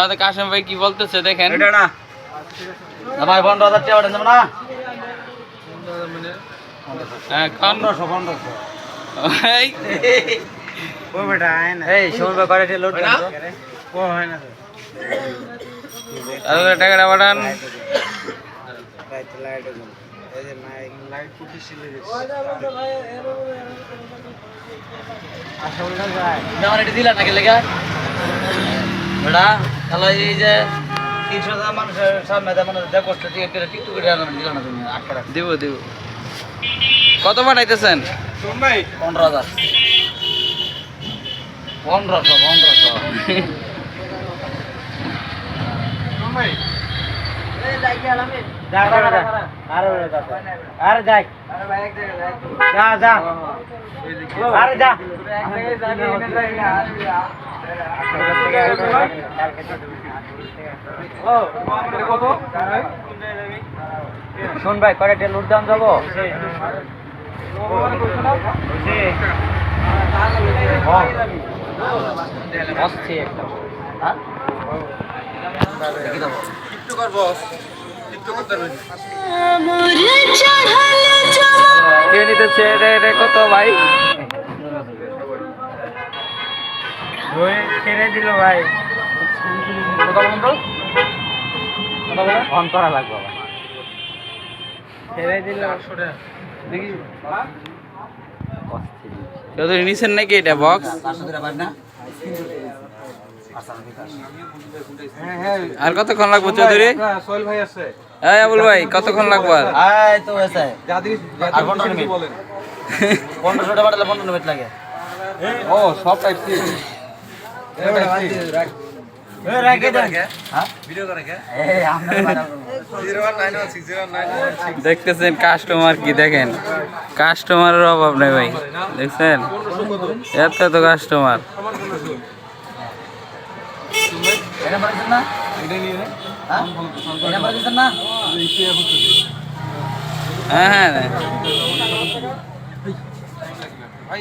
আমাদের কাশেম ভাই কি বলতেছে দেখেন। এটা না ভাই 15,000 টাকা ওঠেন না। হ্যাঁ 1500 এই ও বেটা আয় না। এই সময় করে তে লোড না ও হয় না তো টাকাটা পাঠান। লাইট লাইট এই যে লাইট ফুটি ছিলে আসলে যায় না এটা দিলা নাকি লাগা বেটা তাহলে এই যে 300,000 মানুষের সামনে মানে যা কষ্ট দিয়ে টিকটক করে দিলা না তুমি 8 টাকা দিব কত পাঠাইতেছেন? 15,000 1500 আরে যাই যা যা আরে যা শোন ভাই কয়টা লুট দাম যাবো কে নিতেছে রে কত ভাই? ছেড়ে দিল ভাই ফোন করা লাগবে ছেড়ে দিল চৌধুরী নিছেন নাকি এটা বক্স? আর কতক্ষণ লাগবে চৌধুরী? সোহেল ভাই আছে এই আবুল ভাই কতক্ষণ লাগবে? আয় তো এসে আর 15 মিনিট 1500 টাকা পাঠালে 15 মিনিট লাগে ও সব টাইপ সি রাখে দেন হ্যাঁ ভিডিও করে কে এই আমরা 0191609 দেখতেছেন কাস্টমার কি দেখেন, কাস্টমারের অভাব নেই ভাই, দেখছেন এত কাস্টমার। এটা পারছেন না এটা নিয়ে নে হ্যাঁ এটা পারছেন না হ্যাঁ ভাই